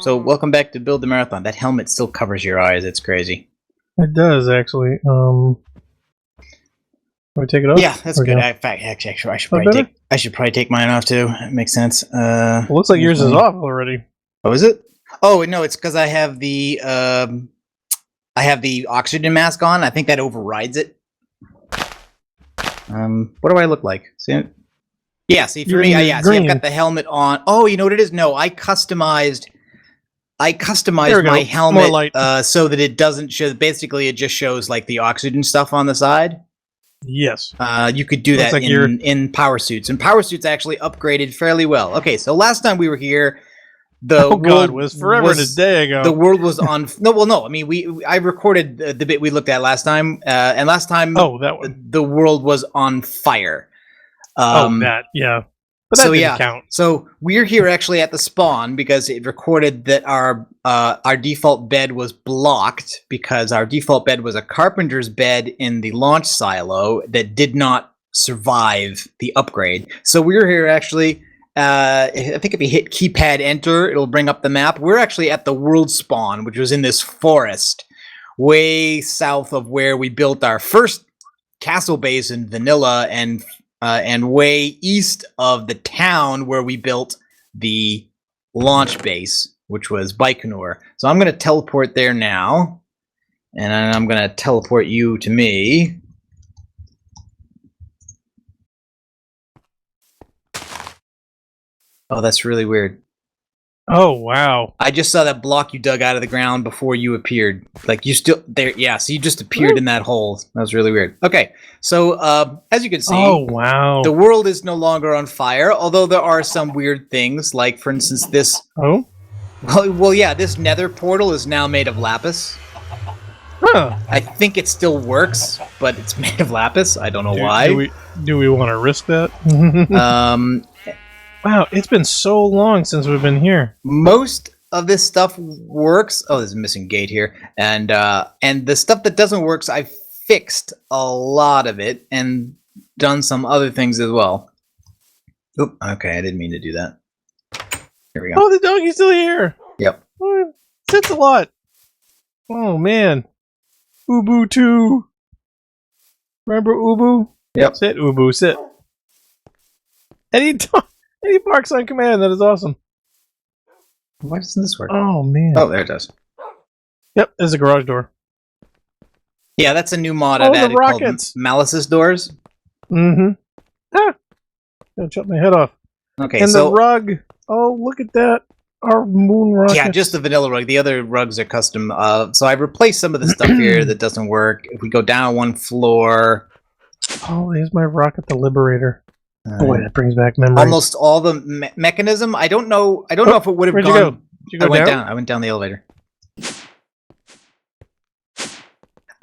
So welcome back to Build the Marathon. That helmet still covers your eyes. It's crazy. It does, actually. Can we take it off? Yeah, that's good. No? Actually, I should probably take mine off too. It makes sense. Well, looks like yours is off already. Oh, is it? Oh no, it's because I have the oxygen mask on. I think that overrides it. What do I look like? See it? Yeah, see for me, yeah. See, I've got the helmet on. Oh, you know what it is? No, I customized my helmet so that it doesn't show. Basically, it just shows like the oxygen stuff on the side. Yes. You could do that in power suits, and power suits actually upgraded fairly well. Okay, so last time we were here, the world was forever and a day ago. The world was on. No. I mean, I recorded the bit we looked at last time, and last time, that one. The world was on fire. Yeah. But that didn't count. So we're here actually at the spawn because it recorded that our default bed was blocked because our default bed was a carpenter's bed in the launch silo that did not survive the upgrade. So we're here actually. I think if you hit keypad enter, it'll bring up the map. We're actually at the world spawn, which was in this forest way south of where we built our first castle base in vanilla, and way east of the town where we built the launch base, which was Baikonur. So I'm going to teleport there now, and I'm going to teleport you to me. Oh, that's really weird. Oh, wow. I just saw that block you dug out of the ground before you appeared. Like, you still... there. Yeah, so you just appeared in that hole. That was really weird. Okay, so, as you can see... Oh, wow. The world is no longer on fire, although there are some weird things, like, for instance, this... Oh? Well, yeah, this nether portal is now made of lapis. Huh. I think it still works, but it's made of lapis. I don't know why. Do we want to risk that? Wow, it's been so long since we've been here. Most of this stuff works. Oh, there's a missing gate here. And the stuff that doesn't work, I fixed a lot of it and done some other things as well. Oop, okay, I didn't mean to do that. Here we go. Oh, the doggy's still here. Yep. Oh, sits a lot. Oh, man. Ubu 2. Remember Ubu? Yep. Sit, Ubu, sit. And he barks on command. That is awesome. Why doesn't this work? Oh, man. Oh, there it does. Yep, there's a garage door. Yeah, that's a new mod I've added called Malice's Doors. Mm-hmm. Ah! Gonna chop my head off. Okay, and the rug. Oh, look at that. Our moon rocket. Yeah, just the vanilla rug. The other rugs are custom. So I've replaced some of the stuff here that doesn't work. If we go down one floor... Oh, here's my rocket, the Liberator. Boy, that brings back memories. Almost all the mechanism. I don't know if it would have gone. Did you go down? I went down the elevator.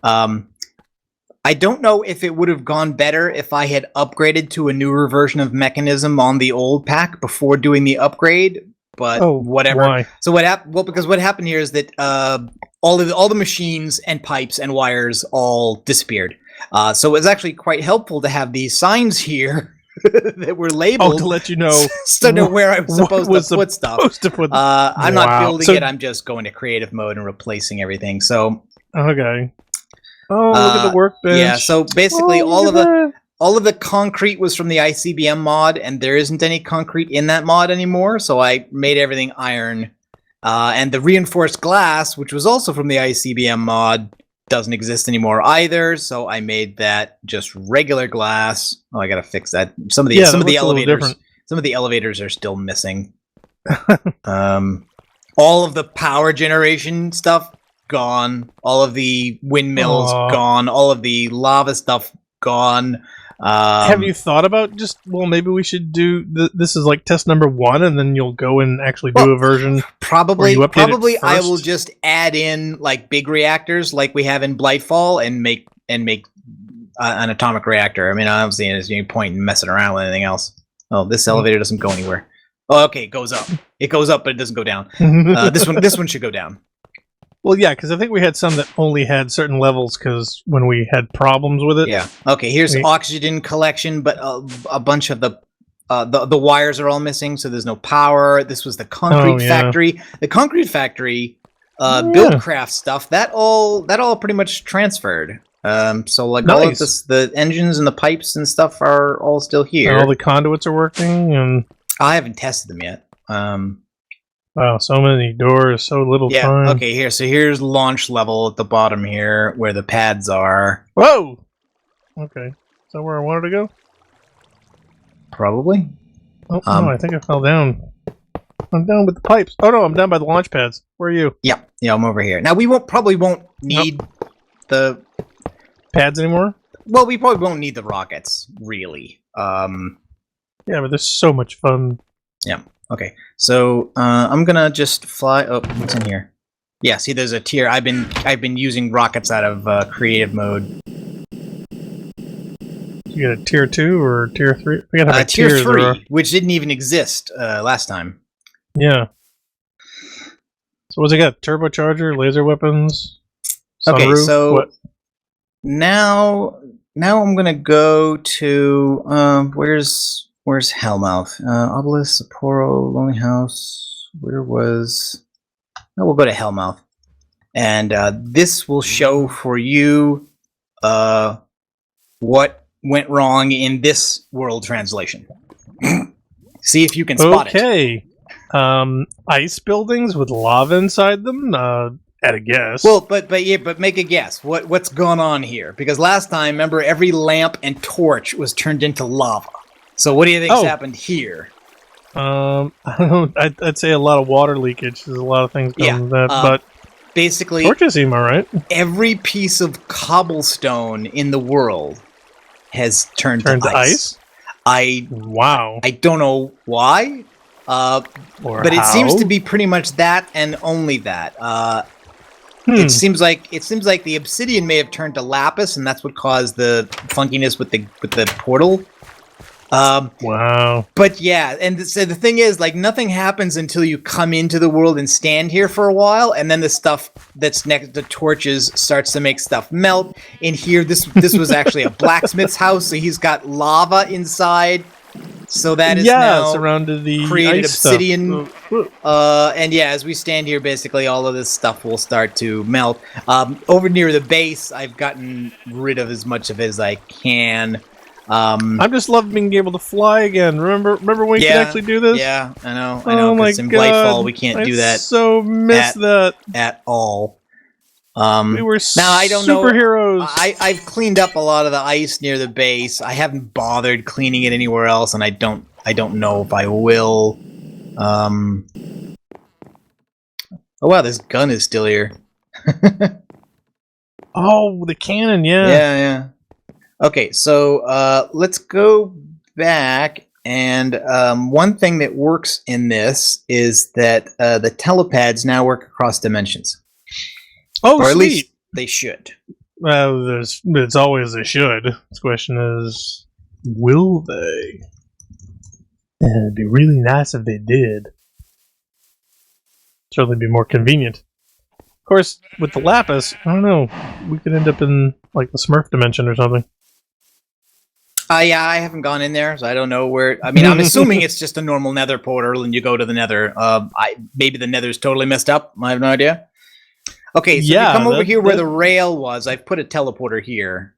I don't know if it would have gone better if I had upgraded to a newer version of mechanism on the old pack before doing the upgrade. But whatever. Why? So what happened? Well, because what happened here is that all the machines and pipes and wires all disappeared. So it was actually quite helpful to have these signs here. that were labeled. Oh, to let you know, so know where I'm supposed to put stuff. I'm not building it. I'm just going to creative mode and replacing everything. So okay. Oh, look at the workbench. Yeah. So basically, all of the concrete was from the ICBM mod, and there isn't any concrete in that mod anymore. So I made everything iron, and the reinforced glass, which was also from the ICBM mod, doesn't exist anymore either, so I made that just regular glass. Oh, I gotta fix that. Some of the elevators are still missing. All of the power generation stuff gone. All of the windmills gone. All of the lava stuff gone. Have you thought about maybe we should do this is like test number 1, and then you'll go and actually do a version. Probably I will just add in like big reactors like we have in Blightfall and make an atomic reactor. I mean, I don't see any point in messing around with anything else. Oh, this elevator doesn't go anywhere. Oh, okay, it goes up. It goes up, but it doesn't go down. This one should go down. Well, yeah, because I think we had some that only had certain levels because when we had problems with it. Yeah. Okay, here's oxygen collection, but a bunch of the the wires are all missing, so there's no power. This was the concrete factory. The concrete factory buildcraft stuff that all pretty much transferred. So like all of this, the engines and the pipes and stuff are all still here. And all the conduits are working, and I haven't tested them yet. Wow, so many doors, so little time. Okay, here. So here's launch level at the bottom here, where the pads are. Whoa! Okay. Is that where I wanted to go? Probably. Oh, no, I think I fell down. I'm down with the pipes. Oh, no, I'm down by the launch pads. Where are you? Yeah, I'm over here. Now, we probably won't need the... pads anymore? Well, we probably won't need the rockets, really. Yeah, but there's so much fun. Yeah. Okay, so I'm gonna just fly. Oh, what's in here? Yeah, see, there's a tier. I've been using rockets out of creative mode. You got a tier 2 or tier 3? We gotta have tier 3, which didn't even exist last time. Yeah. So what's it got? Turbocharger, laser weapons. Okay, sunroof? so what? now I'm gonna go to Where's Hellmouth? Obelisk, Sapporo, Lonely House. Where was... No, we'll go to Hellmouth. And this will show for you what went wrong in this world translation. See if you can spot it. Okay. Ice buildings with lava inside them? At a guess. Well, but make a guess. What's going on here? Because last time, remember, every lamp and torch was turned into lava. So what do you think's happened here? I don't know. I'd say a lot of water leakage. There's a lot of things going with that, but basically, torches seem alright. Every piece of cobblestone in the world has turned to ice. Wow. I don't know why, but it seems to be pretty much that and only that. It seems like the obsidian may have turned to lapis, and that's what caused the funkiness with the portal. Wow. But yeah, and so the thing is, like, nothing happens until you come into the world and stand here for a while, and then the stuff that's next to torches starts to make stuff melt. In here, this was actually a blacksmith's house, so he's got lava inside. So that is now surrounded the created ice obsidian. stuff. And yeah, as we stand here, basically all of this stuff will start to melt. Over near the base, I've gotten rid of as much of it as I can. I'm just loving being able to fly again. Remember when we could actually do this? Yeah, I know. Oh my in God. Blightfall, we can't do that. So miss that at all. We were now I don't superheroes. know. I've cleaned up a lot of the ice near the base. I haven't bothered cleaning it anywhere else, and I don't know if I will. Oh wow, this gun is still here. Oh, the cannon, Yeah. Okay, so let's go back, and one thing that works in this is that the telepads now work across dimensions. Oh, or at sweet. least they should. Well, it's always they should. The question is, will they? It'd be really nice if they did. Certainly be more convenient. Of course, with the lapis, I don't know. We could end up in like the Smurf dimension or something. Yeah, I haven't gone in there, so I don't know where. I mean, I'm assuming it's just a normal Nether portal, and you go to the Nether. Maybe the Nether's totally messed up. I have no idea. Okay, so if you come over here where the rail was, I've put a teleporter here.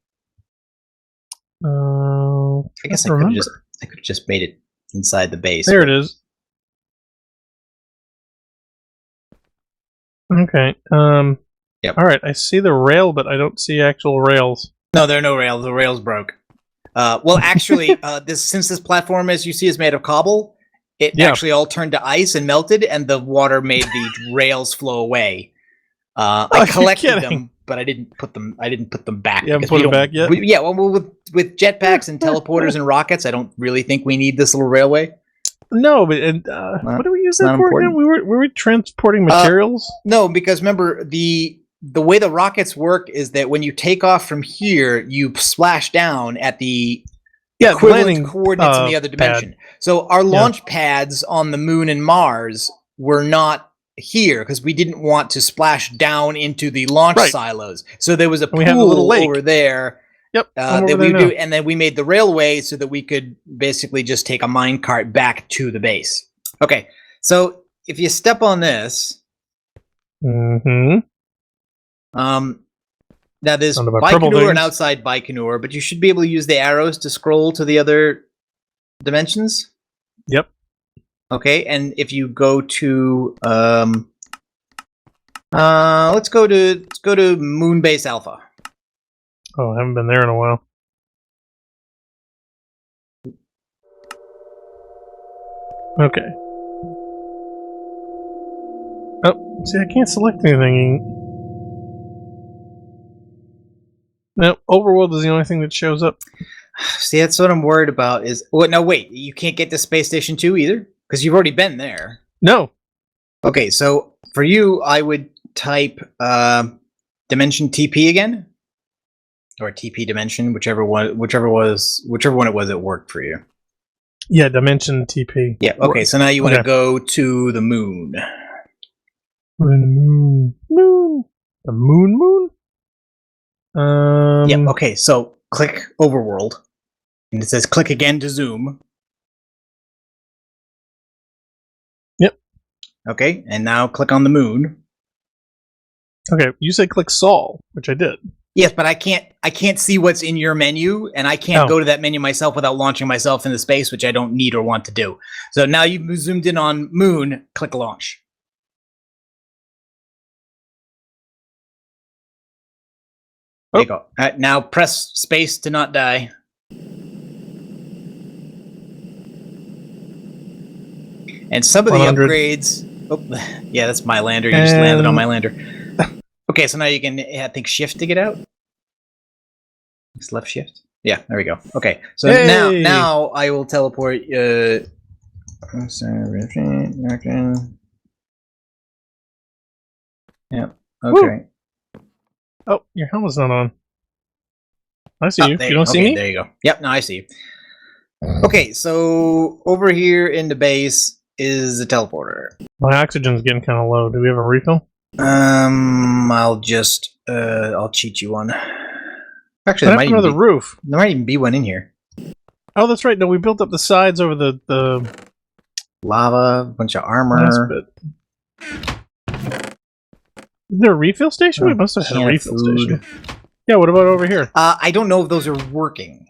I guess I could have just made it inside the base. There it is. Okay. Yep. All right. I see the rail, but I don't see actual rails. No, there are no rails. The rails broke. Well, actually, since this platform, as you see, is made of cobble, it actually all turned to ice and melted, and the water made the rails flow away. I collected them, but I didn't put them. Back. You haven't put them back yet? With jetpacks and teleporters and rockets, I don't really think we need this little railway. No, but what do we use that for again? Were we transporting materials? No, because remember the way the rockets work is that when you take off from here, you splash down at the equivalent coordinates in the other dimension. So our launch pads on the moon and Mars were not here because we didn't want to splash down into the launch silos. So there was a pool over there, Yep. I'm that over we there now. do, and then we made the railway so that we could basically just take a mine cart back to the base. Okay, so if you step on this, Mm-hmm. now there's Under my purple Baikonur and things. outside Baikonur, but you should be able to use the arrows to scroll to the other dimensions. Yep. Okay, and if you go to let's go to Moonbase Alpha. Oh, I haven't been there in a while. Okay. Oh, see, I can't select anything. No, Overworld is the only thing that shows up. See, that's what I'm worried about. Is what? No, wait, you can't get to Space Station 2 either because you've already been there. No. Okay, so for you, I would type Dimension TP again, or TP Dimension, whichever one it was that worked for you. Yeah, Dimension TP. Yeah. Okay, so now you want to Okay. go to the moon. We're in the moon. Moon. The moon? Yeah. Okay, so click Overworld, and it says click again to zoom. Yep. Okay, and now click on the moon. Okay, you said click Sol, which I did. Yes, but I can't see what's in your menu, and I can't Oh. go to that menu myself without launching myself into space, which I don't need or want to do. So now you've zoomed in on moon, click launch. There you go. Now press space to not die. And some of the 100. upgrades. Oh, yeah, that's my lander. You just landed on my lander. Okay, so now you can, I think, shift to get out. It's left shift. Yeah, there we go. Okay, so Hey! now I will teleport. Okay. Yep. Okay. Oh, your helmet's not on. I see you. there You don't see me? There you go. Yep. Now I see you. Okay, so over here in the base is the teleporter. My oxygen's getting kind of low. Do we have a refill? I'll just I'll cheat you one. Actually, What happened to the roof? there might even be one in here. Oh, that's right. No, we built up the sides over the Lava, a bunch of last armor. bit. Is there a refill station? We must have had a can of refill food. station. Yeah, what about over here? I don't know if those are working.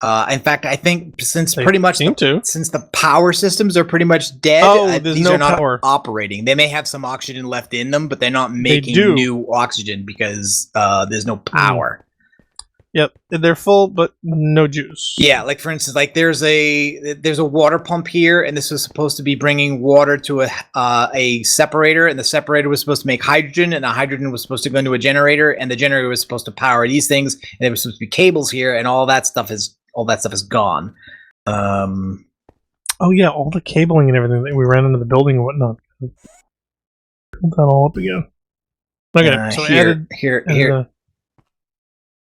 In fact, I think since They pretty much seem to. since the power systems are pretty much dead, Oh, there's these no are not power. operating. They may have some oxygen left in them, but they're not making do. new oxygen because there's no power. Yep, they're full, but no juice. Yeah, like for instance, like there's a water pump here, and this was supposed to be bringing water to a separator, and the separator was supposed to make hydrogen, and the hydrogen was supposed to go into a generator, and the generator was supposed to power these things, and there was supposed to be cables here, and all that stuff is gone. Oh yeah, all the cabling and everything that we ran into the building and whatnot. Build that all up again. Okay, so added here.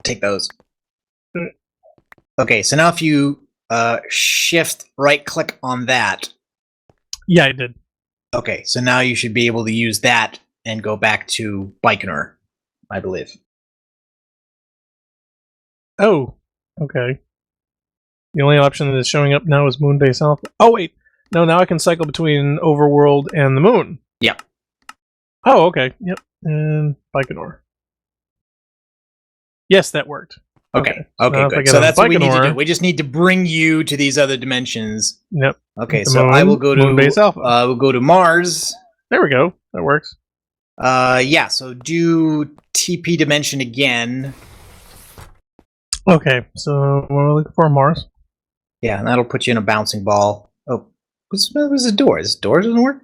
Take those. Okay, so now if you shift right click on that. Yeah, I did. Okay, so now you should be able to use that and go back to Baikonur, I believe. Oh, okay. The only option that is showing up now is Moonbase Alpha. Oh wait, no, now I can cycle between Overworld and the Moon. Yep. Oh, okay. Yep, and Baikonur. Yes, that worked. Okay, Now if I good. get So on that's what we need to Baikonur- do. We just need to bring you to these other dimensions. Yep. Okay, The so moon, I will go to Moonbase Alpha. we'll go to Mars. There we go. That works. Yeah, so do TP dimension again. Okay, so what are we looking for? Mars? Yeah, and that'll put you in a bouncing ball. Oh, what's the door? This door doesn't work?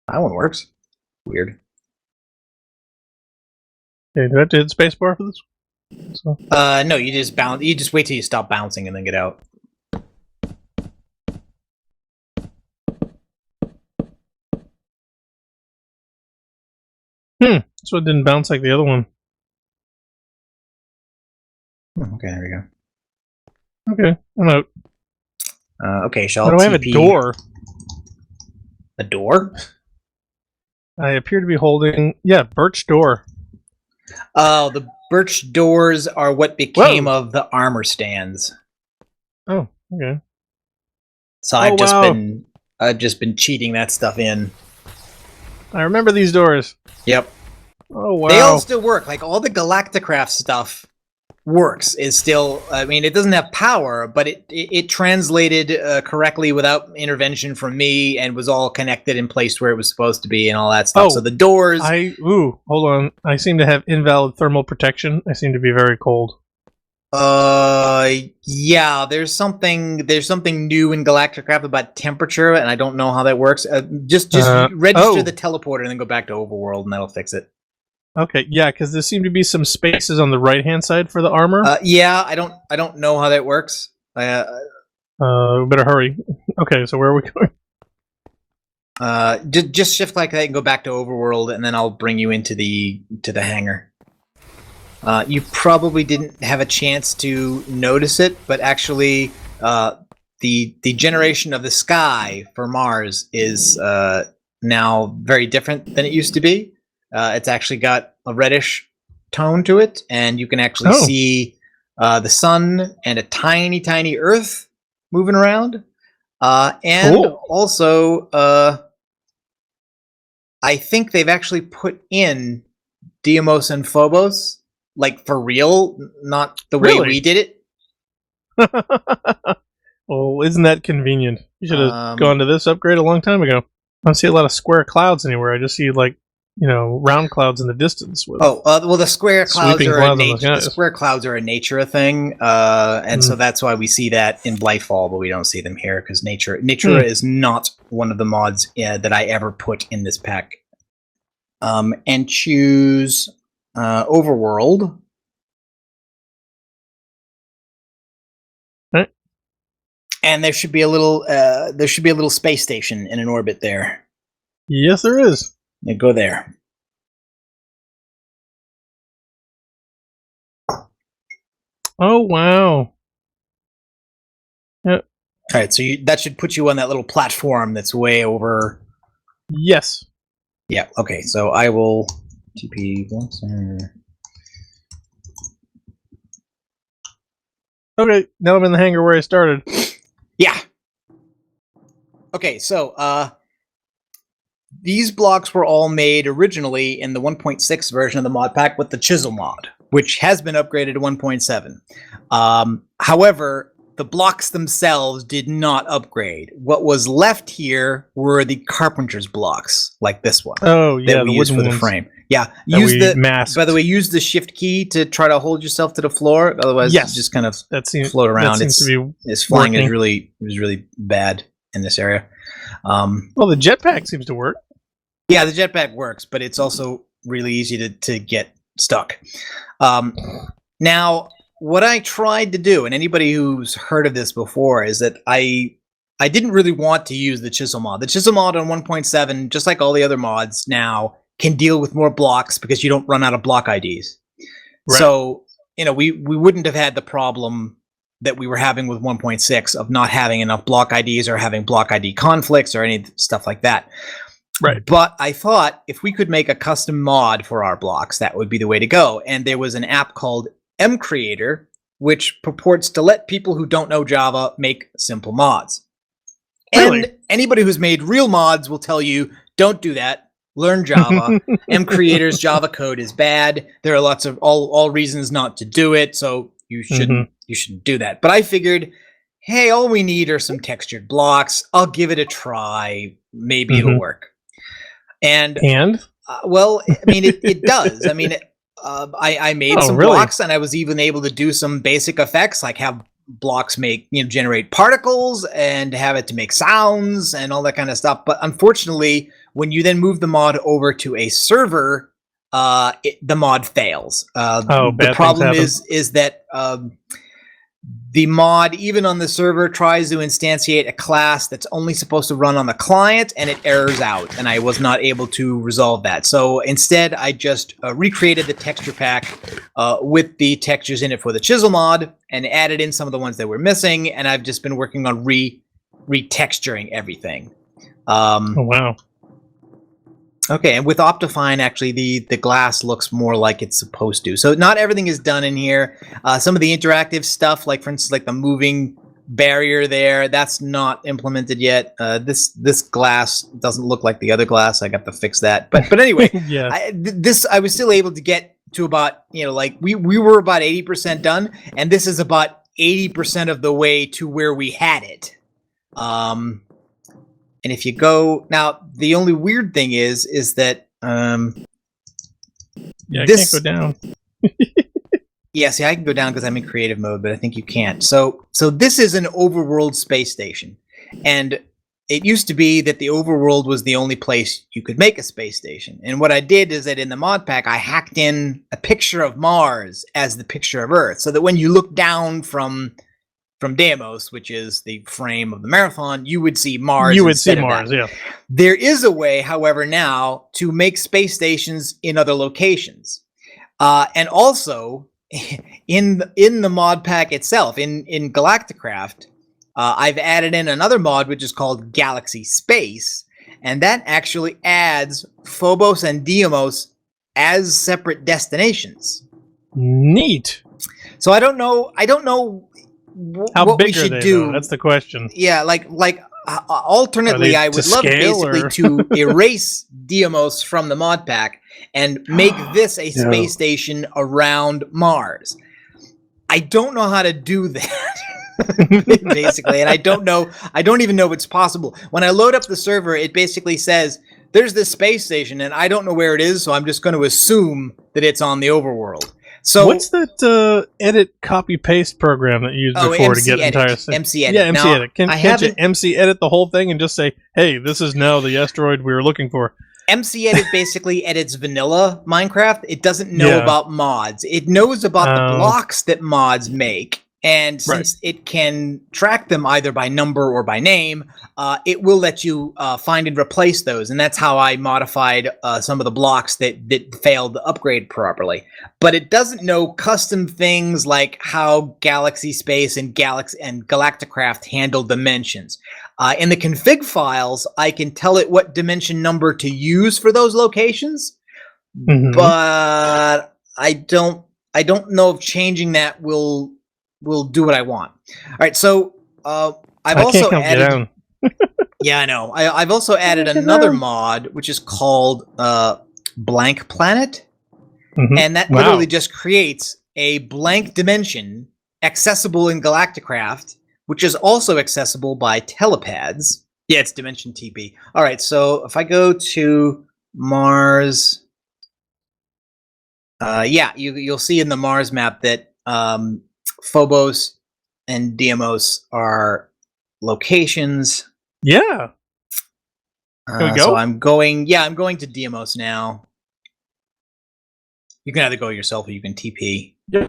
That one works. Weird. Okay, do I have to hit spacebar for this? So, No, you just bounce. You just wait till you stop bouncing and then get out. so it didn't bounce like the other one. Okay, there we go. Okay, I'm out. Okay, shall Why do I have a TP door? A door? I appear to be holding... Yeah, birch door. Oh, the birch doors are what became Whoa. of the armor stands. Oh, okay. So I've just been cheating that stuff in. I remember these doors. Yep. Oh, wow. They all still work. Like all the Galacticraft stuff works. Is still. I mean, it doesn't have power, but it translated correctly without intervention from me, and was all connected and placed where it was supposed to be, and all that stuff. Oh, so the doors. Hold on. I seem to have invalid thermal protection. I seem to be very cold. Yeah. There's something new in Galacticraft about temperature, and I don't know how that works. Just register the teleporter and then go back to Overworld, and that'll fix it. Okay, yeah, because there seem to be some spaces on the right-hand side for the armor. Yeah, I don't know how that works. We better hurry. Okay, so where are we going? Just shift like that and go back to Overworld, and then I'll bring you into the hangar. You probably didn't have a chance to notice it, but actually, the generation of the sky for Mars is now very different than it used to be. It's actually got a reddish tone to it, and you can actually see the sun and a tiny, tiny Earth moving around. And also, I think they've actually put in Deimos and Phobos, like for real, not the way we did it. Well, isn't that convenient? You should have gone to this upgrade a long time ago. I don't see a lot of square clouds anywhere. I just see round clouds in the distance. With well, the square clouds are the square clouds are a nature thing, and so that's why we see that in Blightfall, but we don't see them here because nature is not one of the mods that I ever put in this pack. And choose Overworld. Right. And there should be a little space station in an orbit there. Yes, there is. Yeah, go there. Oh, wow. Yep. All right, so that should put you on that little platform that's way over. Yes. Yeah, okay, so I will TP once. Okay, now I'm in the hangar where I started. Yeah. Okay, so these blocks were all made originally in the 1.6 version of the mod pack with the Chisel mod, which has been upgraded to 1.7. However, the blocks themselves did not upgrade. What was left here were the Carpenter's blocks, like this one. Oh, yeah, that we used for the frame. Yeah, masked. By the way, use the shift key to try to hold yourself to the floor. Otherwise, you just kind of float around. It's flying is really bad in this area. Well, the jetpack seems to work. Yeah, the jetpack works, but it's also really easy to get stuck. Now, what I tried to do, and anybody who's heard of this before, is that I didn't really want to use the Chisel mod. The Chisel mod on 1.7, just like all the other mods now, can deal with more blocks because you don't run out of block IDs. Right. So, we wouldn't have had the problem that we were having with 1.6 of not having enough block IDs or having block ID conflicts or any stuff like that. Right. But I thought if we could make a custom mod for our blocks, that would be the way to go. And there was an app called MCreator, which purports to let people who don't know Java make simple mods. Really? And anybody who's made real mods will tell you, don't do that. Learn Java. MCreator's Java code is bad. There are lots of all reasons not to do it, so you shouldn't do that. But I figured, hey, all we need are some textured blocks. I'll give it a try. Maybe it'll work. And well, I mean, it does. I mean, I made some blocks, and I was even able to do some basic effects, like have blocks generate particles and have it to make sounds and all that kind of stuff. But unfortunately, when you then move the mod over to a server, the mod fails. The problem is that the mod, even on the server, tries to instantiate a class that's only supposed to run on the client, and it errors out, and I was not able to resolve that. So instead, I just recreated the texture pack with the textures in it for the Chisel mod, and added in some of the ones that were missing, and I've just been working on retexturing everything. Oh, wow. Okay, and with Optifine, actually, the glass looks more like it's supposed to. So not everything is done in here. Some of the interactive stuff, like for instance, like the moving barrier there, that's not implemented yet. This glass doesn't look like the other glass. I got to fix that. But anyway, Yeah. I was still able to get to about, like we were about 80% done, and this is about 80% of the way to where we had it. And if you go now, the only weird thing is that Yeah, I this can't go down. yeah, see, I can go down because I'm in creative mode, but I think you can't. So this is an overworld space station, and it used to be that the overworld was the only place you could make a space station. And what I did is that in the mod pack, I hacked in a picture of Mars as the picture of Earth, so that when you look down from Deimos, which is the frame of the Marathon, you would see Mars. You would see instead of Mars, that. yeah. There is a way, however, now to make space stations in other locations, and also in the mod pack itself, in Galacticraft, I've added in another mod which is called Galaxy Space, and that actually adds Phobos and Deimos as separate destinations. Neat. So I don't know How what big we are should they, do. though? That's the question. Yeah, like alternately, I would love basically to erase Deimos from the mod pack and make this a space station around Mars. I don't know how to do that, basically, and I don't even know if it's possible. When I load up the server, it basically says there's this space station, and I don't know where it is, so I'm just going to assume that it's on the overworld. So what's that edit copy paste program that you used before MC to get Edit. entire thing? MC Edit. Yeah, MC Now, Edit. Can't you MC Edit the whole thing and just say, "Hey, this is now the asteroid we were looking for"? MC Edit basically edits vanilla Minecraft. It doesn't know about mods. It knows about the blocks that mods make. And since it can track them either by number or by name, it will let you find and replace those. And that's how I modified some of the blocks that failed to upgrade properly. But it doesn't know custom things like how Galaxy Space and Galacticraft handle dimensions. In the config files, I can tell it what dimension number to use for those locations, but I don't know if changing that will do what I want. All right, so I've also added. Yeah, I know. I've also added another mod which is called Blank Planet, and that literally just creates a blank dimension accessible in Galacticraft, which is also accessible by telepads. Yeah, it's Dimension TP. All right, so if I go to Mars, you'll see in the Mars map that Phobos and Deimos are locations. Yeah. Can we go? So I'm going to Deimos now. You can either go yourself or you can TP. Yeah.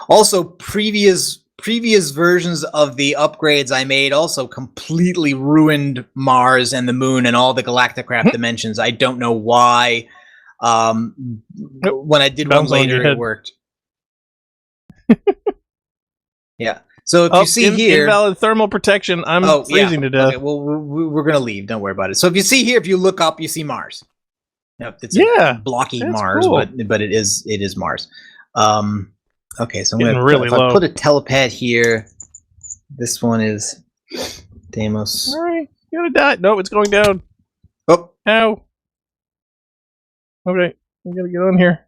Also, previous versions of the upgrades I made also completely ruined Mars and the Moon and all the Galacticraft dimensions. I don't know why. When I did one later, it worked. Yeah. So if you see here, invalid thermal protection. I'm freezing to death. Okay, well, we're gonna leave. Don't worry about it. So if you see here, if you look up, you see Mars. It's a blocky Mars, cool. but it is Mars. Okay, so I'm Getting gonna really low. I put a telepad here. This one is Deimos. All right, you gotta die. No, it's going down. Oh, ow. Okay, we gotta get on here.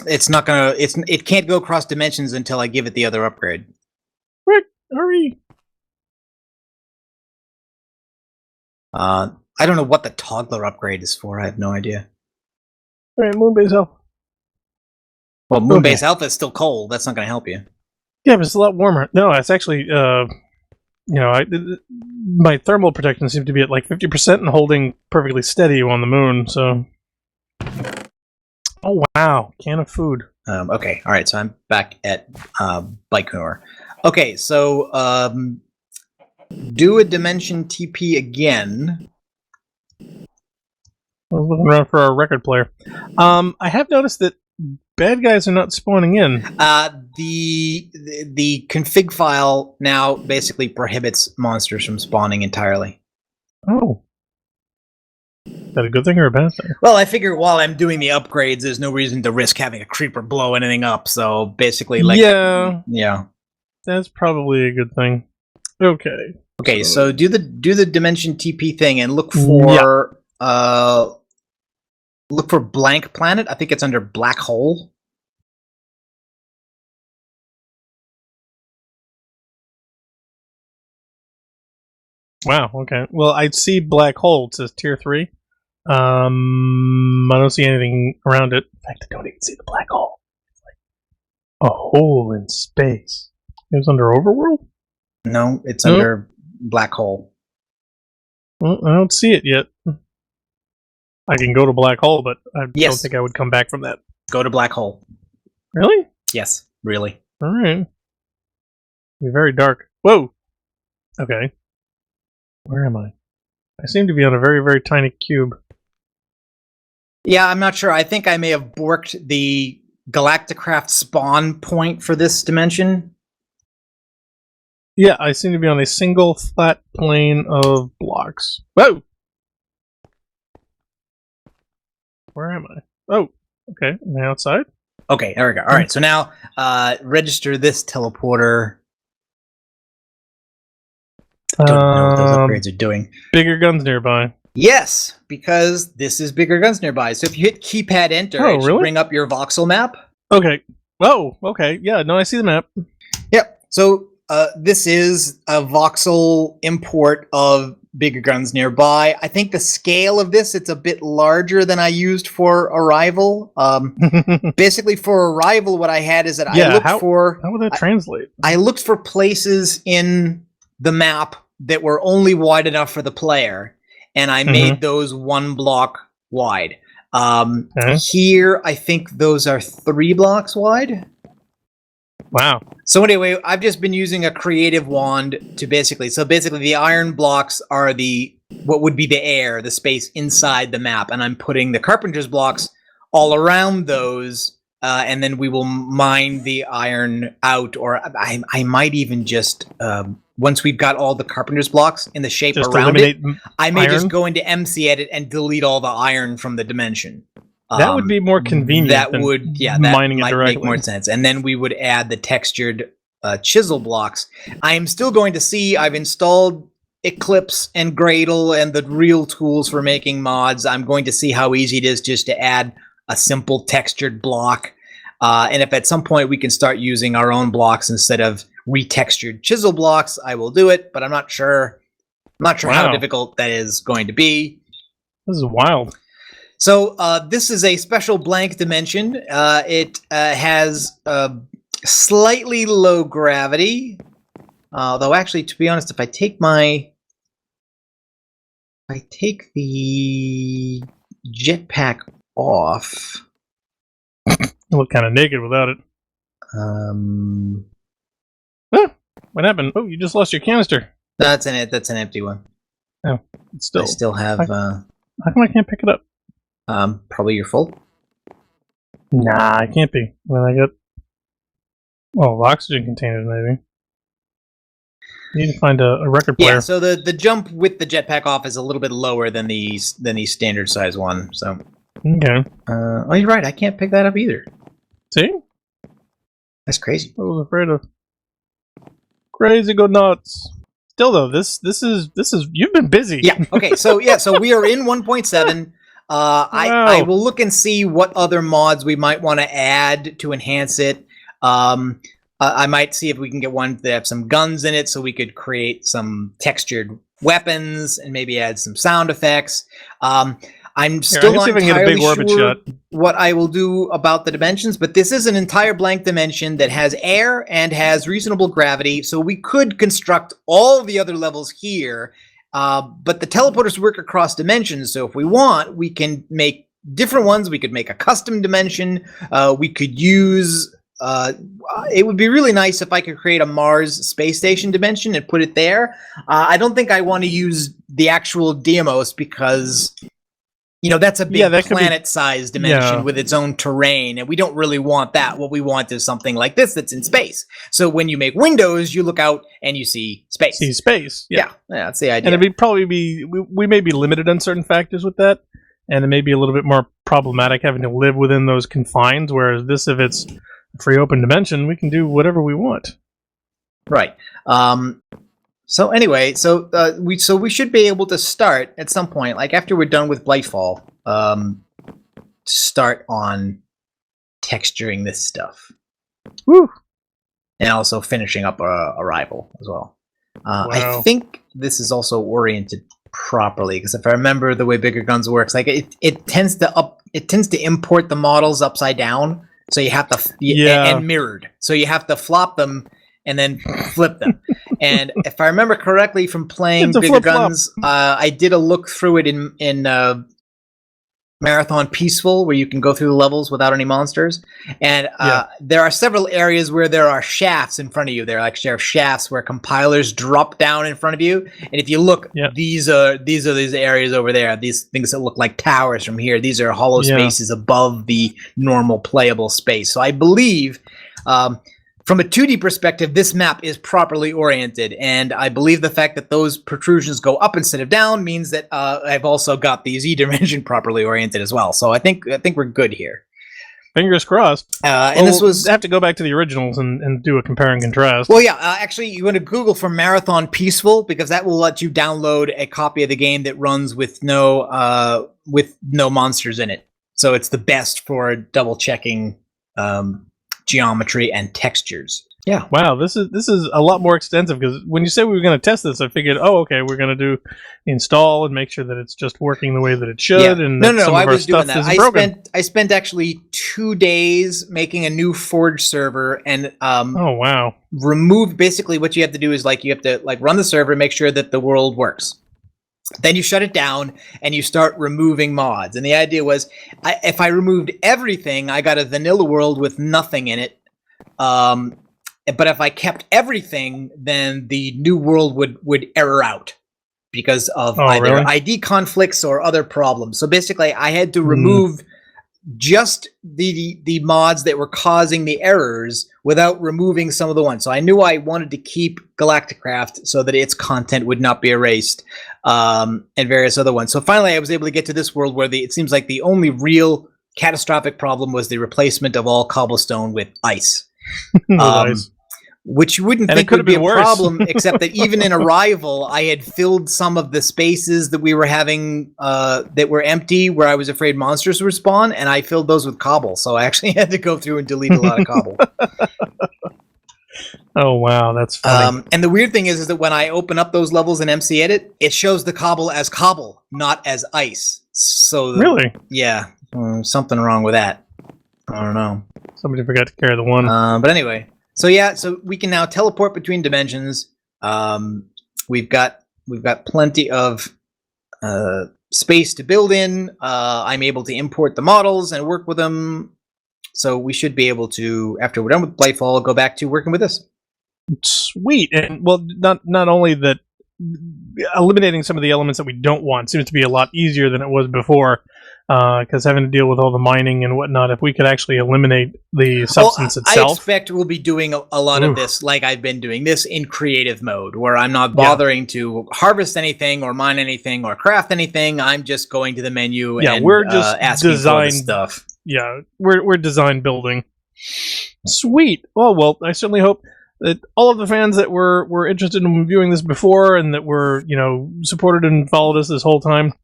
it's not gonna. It can't go across dimensions until I give it the other upgrade. Rick, hurry. I don't know what the toggler upgrade is for. I have no idea. All right, Moonbase Alpha. Well, Moonbase Alpha is still cold. That's not going to help you. Yeah, but it's a lot warmer. No, it's actually, my thermal protection seems to be at like 50% and holding perfectly steady on the moon. So, oh wow, can of food. Okay, all right. So I'm back at Baikonur. Okay, so do a dimension TP again. I was looking around for our record player. I have noticed that bad guys are not spawning in. The config file now basically prohibits monsters from spawning entirely. Oh. that a good thing or a bad thing? Well, I figure while I'm doing the upgrades, there's no reason to risk having a creeper blow anything up. So basically, like, yeah. That's probably a good thing. Okay. Okay, so do the dimension TP thing and look for blank planet. I think it's under black hole. Wow. Okay. Well, I see black hole. It says tier 3. I don't see anything around it. In fact, I don't even see the black hole. It's like a hole in space. It was under Overworld? No, it's under black hole. Well, I don't see it yet. I can go to black hole, but I don't think I would come back from that. Go to black hole. Really? Yes, really. All right. It'll be very dark. Whoa. Okay. Where am I? I seem to be on a very, very tiny cube. Yeah, I'm not sure. I think I may have borked the Galacticraft spawn point for this dimension. Yeah, I seem to be on a single flat plane of blocks. Whoa! Where am I? Oh, okay. Am I outside? Okay, there we go. All right, so now register this teleporter. Don't know what those upgrades are doing. Bigger guns nearby. Yes, because this is bigger guns nearby. So if you hit keypad enter, it should bring up your voxel map. Okay. Oh, okay. Yeah, no, I see the map. Yep. So this is a voxel import of bigger guns nearby. I think the scale of this, it's a bit larger than I used for Arrival. Basically, for Arrival, what I had is that I looked for... How would that translate? I looked for places in the map that were only wide enough for the player, and I made those 1 block wide. Here, I think those are 3 blocks wide. Wow. So anyway, I've just been using a creative wand to basically the iron blocks are what would be the air, the space inside the map, and I'm putting the carpenter's blocks all around those, and then we will mine the iron out, or I might even just once we've got all the carpenter's blocks in the shape just around it, I may just go into MC Edit and delete all the iron from the dimension. That would be more convenient. That mining might make more sense. And then we would add the textured chisel blocks. I am still going to see. I've installed Eclipse and Gradle and the real tools for making mods. I'm going to see how easy it is just to add a simple textured block. And if at some point we can start using our own blocks instead of retextured chisel blocks, I will do it. But I'm not sure. I'm not sure how difficult that is going to be. This is wild. So this is a special blank dimension. It has slightly low gravity, though actually, to be honest, if I take the jetpack off, I look kind of naked without it. What happened? Oh, you just lost your canister. That's an empty one. Oh, still. I still have. How come I can't pick it up? Probably your fault. Nah, it can't be. When I get oxygen containers, maybe. You need to find a record player. Yeah, so the jump with the jetpack off is a little bit lower than the standard size one. So okay. Oh, you're right. I can't pick that up either. See? That's crazy. I was afraid of. Crazy go nuts. Still though, this is you've been busy. Yeah. Okay. So we are in 1.7. I will look and see what other mods we might want to add to enhance it. I might see if we can get one that have some guns in it, so we could create some textured weapons and maybe add some sound effects. I'm still not entirely sure what I will do about the dimensions, but this is an entire blank dimension that has air and has reasonable gravity, so we could construct all the other levels here. But the teleporters work across dimensions, so if we want, we can make different ones. We could make a custom dimension. We could use... it would be really nice if I could create a Mars space station dimension and put it there. I don't think I want to use the actual Deimos because... that's a big planet-sized dimension with its own terrain, and we don't really want that. What we want is something like this that's in space. So when you make windows, you look out and you see space. Yeah, that's the idea. And we may be limited on certain factors with that. and it may be a little bit more problematic having to live within those confines. Whereas this, if it's a free open dimension, we can do whatever we want. Right. So anyway, we should be able to start at some point, like after we're done with Blightfall, start on texturing this stuff. Woo! And also finishing up Arrival as well. Wow. I think this is also oriented properly, because if I remember the way Bigger Guns works, like it tends to import the models upside down, so you have to and mirrored, so you have to flop them and then flip them. And if I remember correctly from playing Bigger Guns, I did a look through it in Marathon Peaceful, where you can go through the levels without any monsters. And there are several areas where there are shafts in front of you. They're like shafts where compilers drop down in front of you. And if you look, these are these areas over there. These things that look like towers from here. These are hollow spaces above the normal playable space. So I believe, from a 2D perspective, this map is properly oriented, and I believe the fact that those protrusions go up instead of down means that I've also got the Z dimension properly oriented as well. So I think we're good here. Fingers crossed. And this was... I have to go back to the originals and do a compare and contrast. Well, yeah, actually, you want to Google for Marathon Peaceful, because that will let you download a copy of the game that runs with no monsters in it. So it's the best for double checking geometry and textures. Yeah. Wow, this is a lot more extensive, because when you said we were going to test this, I figured, okay, we're going to do install and make sure that it's just working the way that it should. Yeah. And no, I was doing that. I I spent actually 2 days making a new Forge server and oh wow, removed basically what you have to do is you have to run the server, make sure that the world works. Then you shut it down and you start removing mods. And the idea was, if I removed everything, I got a vanilla world with nothing in it. But if I kept everything, then the new world would error out because of either ID conflicts or other problems. So basically, I had to remove just the mods that were causing the errors without removing some of the ones. So I knew I wanted to keep Galacticraft so that its content would not be erased, and various other ones. So finally I was able to get to this world where it seems like the only real catastrophic problem was the replacement of all cobblestone with ice. Nice. Which you wouldn't think would be a problem, except that even in Arrival, I had filled some of the spaces that we were having that were empty, where I was afraid monsters would spawn, and I filled those with cobble. So I actually had to go through and delete a lot of cobble. Oh wow, that's funny. And the weird thing is that when I open up those levels in MC Edit, it shows the cobble as cobble, not as ice. So really, yeah, something wrong with that. I don't know. Somebody forgot to carry the one. But anyway. So yeah, so we can now teleport between dimensions. We've got plenty of space to build in. I'm able to import the models and work with them. So we should be able to, after we're done with Blightfall, go back to working with this. Sweet. And well, not only that, eliminating some of the elements that we don't want seems to be a lot easier than it was before. Because having to deal with all the mining and whatnot, if we could actually eliminate the substance itself. I expect we'll be doing a lot of this like I've been doing this in creative mode, where I'm not bothering to harvest anything or mine anything or craft anything. I'm just going to the menu and we're just asking for the stuff. Yeah, we're design building. Sweet. Well, I certainly hope that all of the fans that were interested in viewing this before and that were supported and followed us this whole time,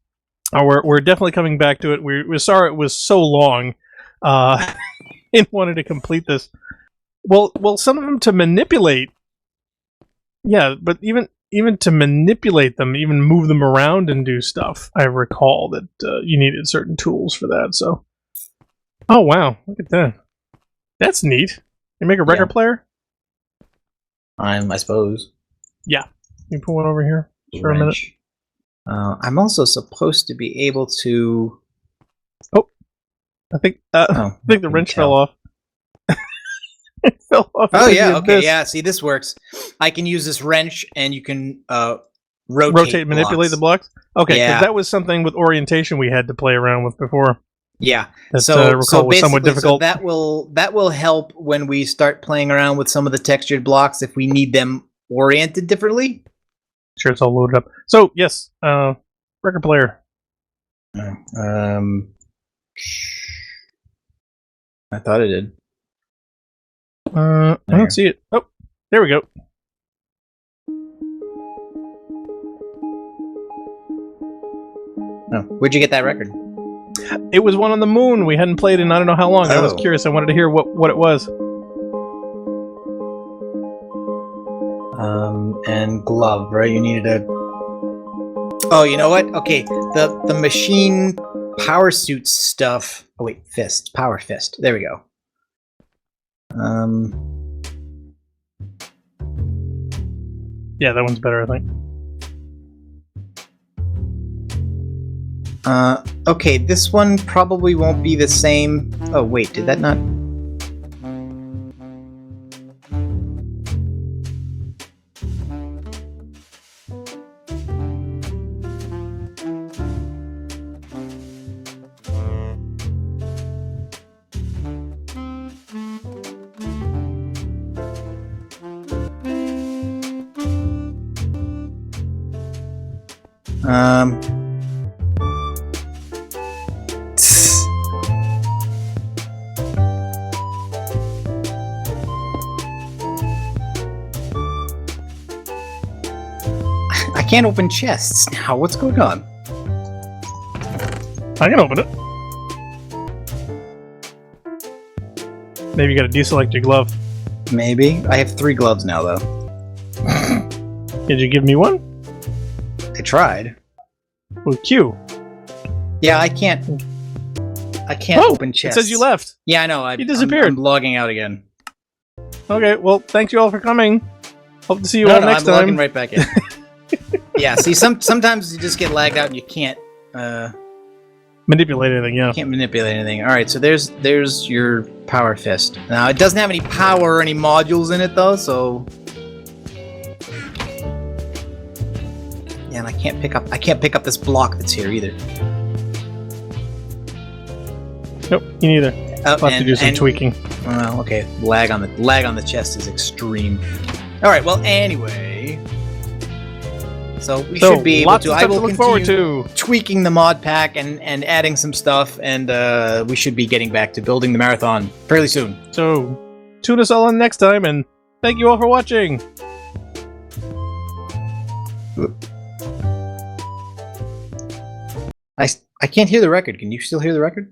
we're definitely coming back to it. We're sorry it was so long, and wanted to complete this. Well, some of them to manipulate. Yeah, but even to manipulate them, even move them around and do stuff. I recall that you needed certain tools for that. So, oh wow, look at that. That's neat. You make a record player? I suppose. Yeah. You put one over here for a minute. I'm also supposed to be able to. Oh, I think the wrench fell off. It fell off. Oh yeah, okay, yeah. See, this works. I can use this wrench, and you can rotate, manipulate the blocks. Okay, because that was something with orientation we had to play around with before. Yeah, that, so was somewhat difficult. So that will help when we start playing around with some of the textured blocks if we need them oriented differently. Sure, it's all loaded up. So yes, record player. No. I thought it did. I There. don't see it. Oh, there we go. Oh, where'd you get that record? It was one on the moon. We hadn't played in I don't know how long. I was Oh. curious. I wanted to hear what it was. And glove, right? You needed a. Oh, you know what? Okay, the machine power suit stuff. Oh wait, fist, power fist. There we go. Yeah, that one's better, I think. Okay, this one probably won't be the same. Oh wait, did that not? I can't open chests now. What's going on? I can open it. Maybe you gotta deselect your glove. Maybe. I have 3 gloves now, though. Did you give me one? I tried. With Q. Yeah, I can't. I can't Oh, open it chests. says you left. Yeah, I know. You disappeared. I'm logging out again. Okay, well, thanks you all for coming. Hope to see you No, all no, next I'm time. logging right back in. Yeah, see, sometimes you just get lagged out and you can't Manipulate anything, yeah. manipulate anything. All right, so there's your power fist. Now it doesn't have any power or any modules in it though, so yeah, and I can't pick up this block that's here either. Nope, you neither. Oh, I'll have to do some tweaking. Well, okay, lag on the chest is extreme. All right, well, anyway, so we should be able lots to. of I stuff will to look forward continue to. tweaking the mod pack and adding some stuff, and we should be getting back to building the marathon fairly soon. So, tune us all in next time, and thank you all for watching. I can't hear the record. Can you still hear the record?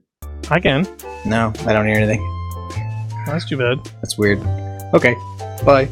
I can. No, I don't hear anything. That's too bad. That's weird. Okay, bye.